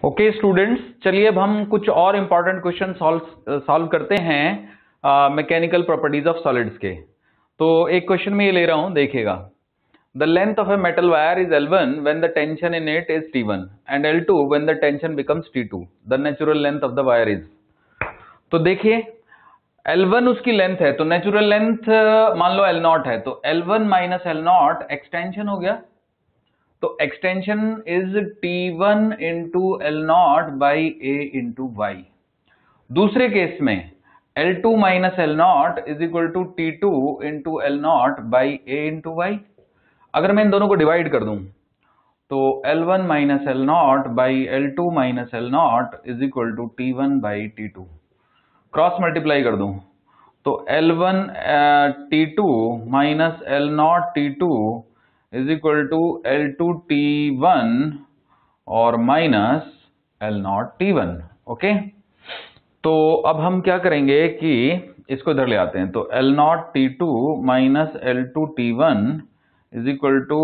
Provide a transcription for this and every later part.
Okay students, चलिए अब हम कुछ और इंपॉर्टेंट क्वेश्चन सॉल्व करते हैं मैकेनिकल प्रॉपर्टीज ऑफ सॉलिड्स के। तो एक क्वेश्चन में ये ले रहा हूं, देखिएगा। The length of a metal wire is L1 when the tension in it is T1 and L2 when the tension becomes T2। The natural length of the wire is. तो देखिए L1 उसकी length है, तो natural length मान लो L0 है, तो L1 minus L0 extension हो गया। तो extension is T1 into L0 by A into Y. दूसरे केस में L2 minus L0 is equal to T2 into L0 by A into Y. अगर मैं इन दोनों को डिवाइड कर दूं तो L1 minus L0 by L2 minus L0 is equal to T1 by T2। Cross multiply कर दूं तो L1 T2 minus L0 T2 is equal to L2 T1 और माइनस L0 T1। ओके, तो अब हम क्या करेंगे कि इसको इधर ले आते हैं। तो L0 T2 minus L2 T1 is equal to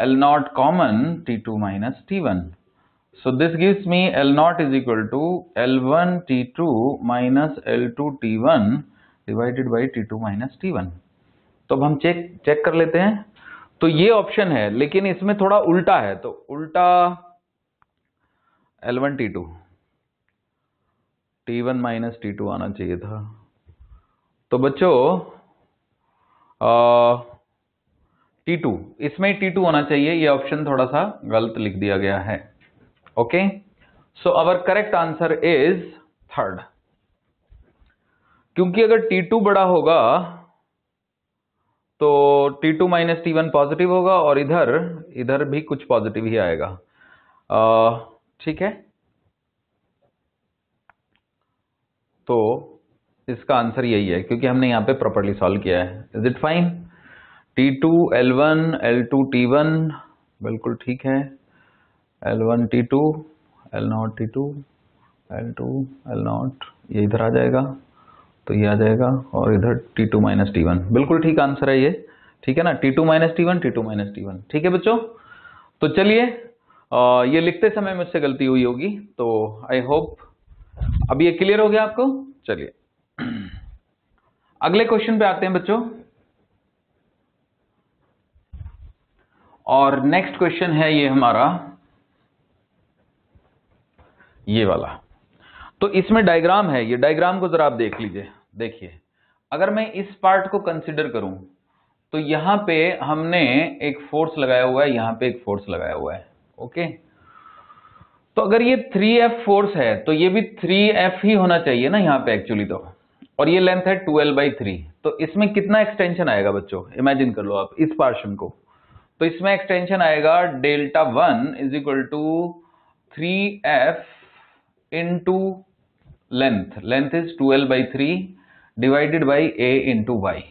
L0 common T2 minus T1। So this gives me L0 is equal to L1 T2 minus L2 T1 divided by T2 minus T1। तो अब हम check कर लेते हैं। तो ये option है, लेकिन इसमें थोड़ा उल्टा है, तो उल्टा L1 T2 T1 minus T2 आना चाहिए था। तो बच्चों T2, इसमें T2 होना चाहिए, ये ऑप्शन थोड़ा सा गलत लिख दिया गया है। Okay, so our correct answer is third. क्योंकि अगर T2 बड़ा होगा तो T2 माइनस T1 पॉजिटिव होगा और इधर भी कुछ पॉजिटिव ही आएगा। ठीक है, तो इसका आंसर यही है क्योंकि हमने यहां पे प्रॉपर्ली सॉल्व किया है। Is it fine? T2 L1 L2 T1 बिल्कुल ठीक है। L1 T2 L0 T2 L2 L0 ये इधर आ जाएगा, तो ये आ जाएगा, और इधर T2 माइनस T1 बिल्कुल ठीक आंसर है ये। ठीक है ना, T2 minus T1 T2 minus T1। ठीक है बच्चों, तो चलिए ये लिखते समय मुझसे गलती हुई होगी, तो आई होप अब ये क्लियर हो गया आपको। चलिए अगले क्वेश्चन पे आते हैं बच्चों, और नेक्स्ट क्वेश्चन है ये हमारा ये वाला। तो इसमें डायग्राम है, ये डायग्राम को जरा आप देख लीजिए। देखिए, अगर मैं इस पार्ट को कंसीडर करूं तो यहां पे हमने एक फोर्स लगाया हुआ है, यहां पे एक फोर्स लगाया हुआ है। ओके, तो अगर ये 3F फोर्स है तो ये भी 3F ही होना चाहिए ना यहाँ पे एक्चुअली, तो और ये लेंथ है 2L/3। तो इसमें कितना एक्सटेंशन आएगा बच्चों, इमेजिन कर लो आप इस पोर्शन को। तो इसमें एक्सटेंशन आएगा delta 1 is equal to 3F into length is 2L/3 divided by A into y.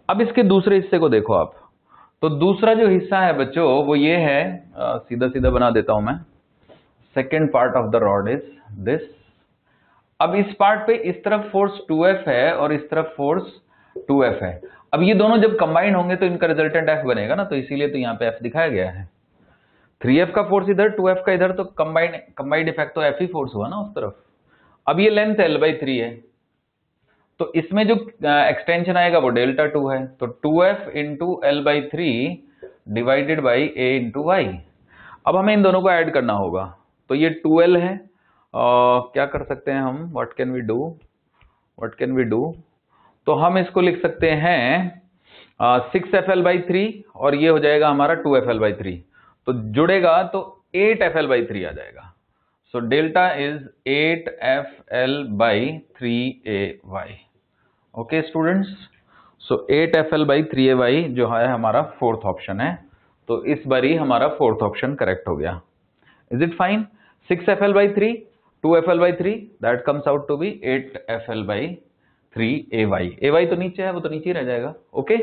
अब इसके दूसरे हिस्से को देखो आप। तो दूसरा जो हिस्सा है बच्चों वो ये है, सीधा सीधा बना देता हूं मैं। Second part of the rod is this. अब इस पार्ट पे इस तरफ फोर्स 2F है और इस तरफ फोर्स 2F है। अब ये दोनों जब कंबाइन होंगे तो इनका रिजल्टेंट F बनेगा ना, तो इसीलिए तो यहाँ पे F दिखाया गया है। 3F का फोर्स इधर, 2F का इधर, तो कंबाइंड इफेक्ट तो F ही फोर्स हुआ ना उस तरफ। अब ये लेंथ L/3 है, तो इसमें जो एक्सटेंशन आएगा वो डेल्टा 2 है, तो 2F into L/3 divided by A into y. अब हमें इन दोनों को ऐड करना होगा, तो ये 2L है। क्या कर सकते हैं हम, व्हाट कैन वी डू, तो हम इसको लिख सकते हैं 6FL/3 और ये हो जाएगा हमारा 2FL/3, तो जुड़ेगा तो 8FL/3 आ जाएगा। So delta is 8FL/3AY। Okay students, so 8FL/3AY जो है हमारा फोर्थ ऑप्शन है, तो इस बारी हमारा फोर्थ ऑप्शन करेक्ट हो गया। Is it fine? 6FL/3 2FL/3 that comes out to be 8FL/3AY। AY तो नीचे है, वो तो नीचे रह जाएगा। Okay,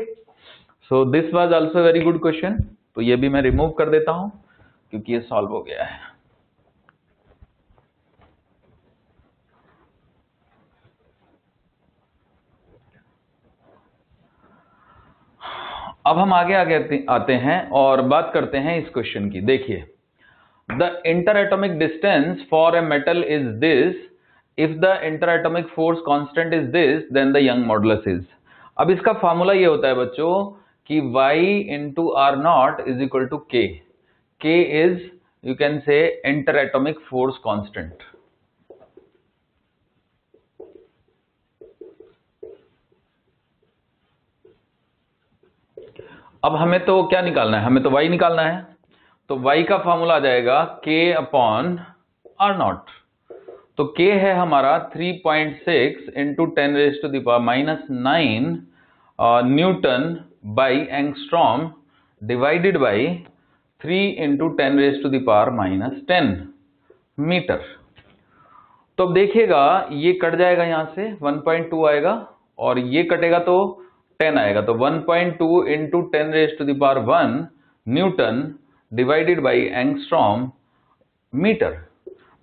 so this was also very good question. तो ये भी मैं रिमूव कर देता हूं क्योंकि ये सॉल्व हो गया है। अब हम आगे आते हैं और बात करते हैं इस क्वेश्चन की। देखिए, the interatomic distance for a metal is this, if the interatomic force constant is this, then the Young modulus is. अब इसका फॉर्मूला ये होता है बच्चों कि y into r naught is equal to k। k is, you can say, interatomic force constant. अब हमें तो क्या निकालना है, हमें तो y निकालना है, तो y का फॉर्मूला आ जाएगा k अपॉन आर नॉट। तो k है हमारा 3.6 into 10⁻⁻⁹ newton by angstrom divided by 3 into 10⁻⁻10 metre. तो अब देखिएगा ये कट जाएगा, यहां से 1.2 आएगा और ये कटेगा तो 10 आएगा, तो 1.2 into 10⁻1 newton divided by angstrom metre.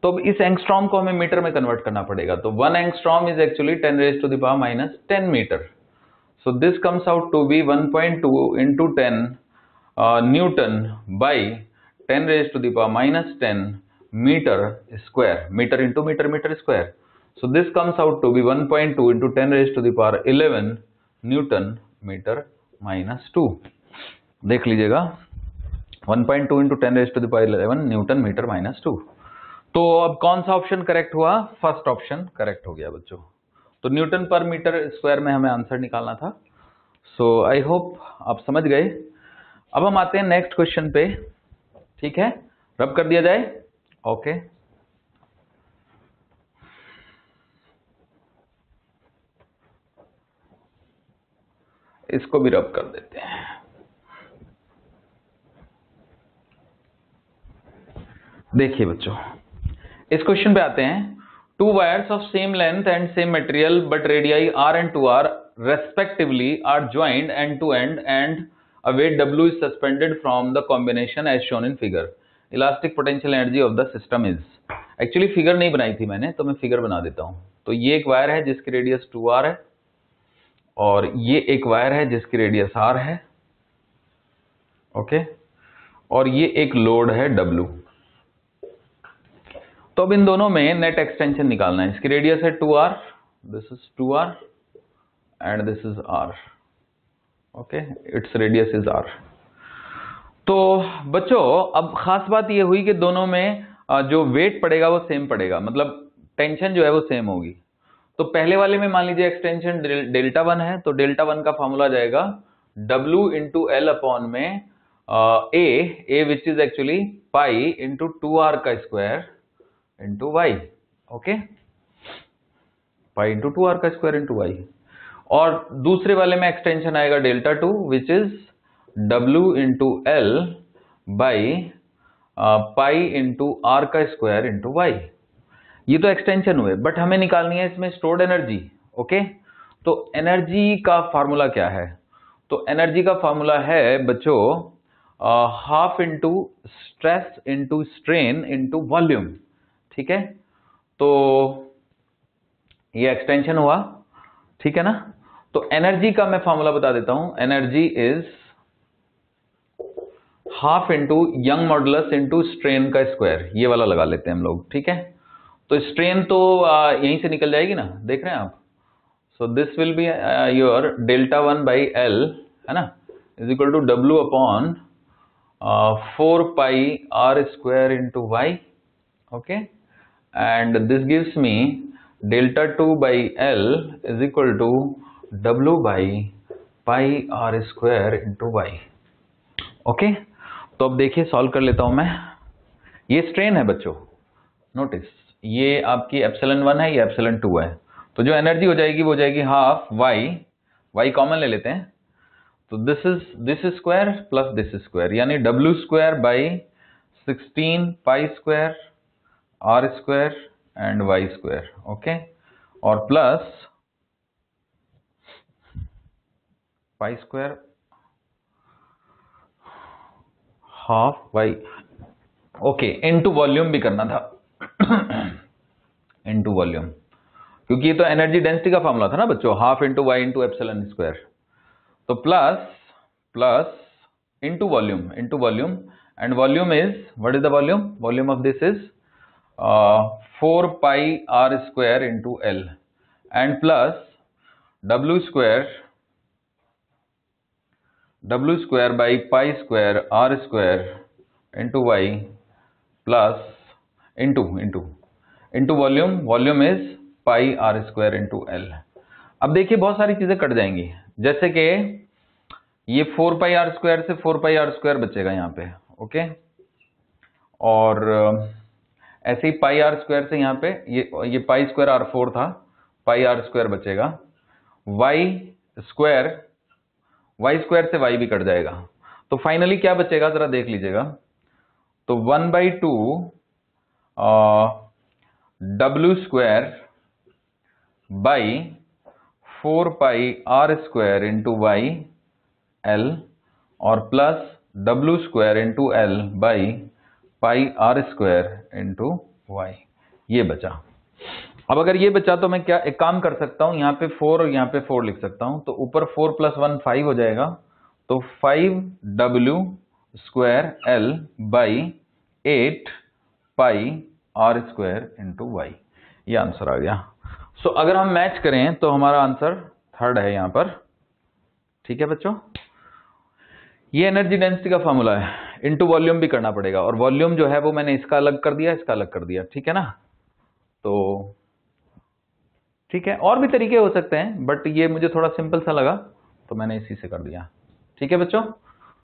तो अब इस एंगस्ट्रॉम को हमें मीटर में कन्वर्ट करना पड़ेगा, तो 1 angstrom is actually 10⁻⁻10 metre. So this comes out to be 1.2 into 10 newton by 10⁻⁻10 metre square, metre into metre, metre square. So this comes out to be 1.2 into 10⁻11 newton metre -2। देख लीजिएगा, 1.2 into 10⁻11 newton metre -2। तो अब कौन सा option correct हुआ? First option correct हो गया बच्चों। तो न्यूटन पर मीटर स्क्वायर में हमें आंसर निकालना था। सो आई होप आप समझ गए। अब हम आते हैं नेक्स्ट क्वेश्चन पे, ठीक है, रब कर दिया जाए। ओके, इसको भी रब कर देते हैं। देखिए बच्चों, इस क्वेश्चन पे आते हैं। 2 wires of same length and same material but radii r and 2r respectively are joined end to end and a weight W is suspended from the combination as shown in figure. Elastic potential energy of the system is। Actually figure नहीं बनाई थी मैंने, तो मैं figure बना देता हूं। तो ये एक वायर है जिसकी रेडियस 2r है और ये एक वायर है जिसकी रेडियस r है, ओके, और ये एक लोड है W। तो अब इन दोनों में नेट एक्सटेंशन निकालना है। इसकी रेडियस है 2r, this is 2r and this is r, okay, its radius is r। तो बच्चों अब खास बात ये हुई कि दोनों में जो वेट पड़ेगा वो सेम पड़ेगा, मतलब टेंशन जो है वो सेम होगी। तो पहले वाले में मान लीजिए एक्सटेंशन Δ1 है, तो Δ1 का फॉर्मूला जाएगा W इंटू एल अपॉन में a which is actually pi into 2r का square into y, okay, pi into 2r का स्क्वायर इंटू वाई। और दूसरे वाले में एक्सटेंशन आएगा Δ2 which is W into L by pi into r का square into y. ये तो एक्सटेंशन हुए, बट हमें निकालनी है इसमें स्टोर्ड एनर्जी, ओके। तो एनर्जी का फॉर्मूला क्या है? तो एनर्जी का फॉर्मूला है बच्चों half into stress into strain into volume, ठीक है। तो ये एक्सटेंशन हुआ, ठीक है ना। तो एनर्जी का मैं फॉर्मूला बता देता हूं। Energy is half into young modulus into strain का स्क्वायर, ये वाला लगा लेते हैं हम लोग, ठीक है। तो स्ट्रेन तो यहीं से निकल जाएगी ना, देख रहे हैं आप। So this will be your Δ1 by L, है ना, is equal to W upon 4 pi r square into y, okay, and this gives me Δ2 by L is equal to W by pi r square into y, okay. तो अब देखिए solve कर लेता हूं मैं। ये स्ट्रेन है बच्चों, नोटिस ये आपकी ε1 है, ये ε2 है। तो जो एनर्जी हो जाएगी वो हो जाएगी हाफ y कॉमन ले लेते हैं, तो this square plus this square, यानी W square by 16 pi square r square and y square, okay, और plus pi square half y, okay, into volume भी करना था इनटू वॉल्यूम, क्योंकि ये तो एनर्जी डेंसिटी का फॉर्मूला था ना बच्चों, half into y into epsilon square. तो plus into volume and volume is, what is the volume? Volume of this is 4 pi r square into L and plus W square by pi square r square into y plus into volume is pi r square into L। अब देखिए बहुत सारी चीजें cut जाएंगी, जैसे कि ये 4 pi r square से 4 pi r स्क्वायर बचेगा यहाँ पे, ओके, और ऐसे ही पाई आर स्क्वायर से यहाँ पे ये पाई स्क्वायर r4 था, पाई आर स्क्वायर बचेगा, y स्क्वायर से y भी कट जाएगा, तो फाइनली क्या बचेगा जरा देख लीजिएगा, तो 1/2 w square by 4 pi r square into y L और plus w square into L by pi r square into y, ये बचा। अब अगर ये बचा तो मैं क्या एक काम कर सकता हूं, यहाँ पे 4 और यहाँ पे 4 लिख सकता हूं, तो ऊपर 4 + 1 5 हो जाएगा, तो 5w square L by 8 pi r square into y, ये आंसर आ गया। सो अगर हम मैच करें तो हमारा आंसर थर्ड है यहाँ पर, ठीक है बच्चों। ये एनर्जी डेंसिटी का फॉर्मूला है, इनटू वॉल्यूम भी करना पड़ेगा, और वॉल्यूम जो है वो मैंने इसका अलग कर दिया, इसका अलग कर दिया, ठीक है ना। तो ठीक है, और भी तरीके हो सकते हैं, बट ये मुझे थोड़ा सिंपल सा लगा तो मैंने इसी से कर दिया, ठीक है बच्चों।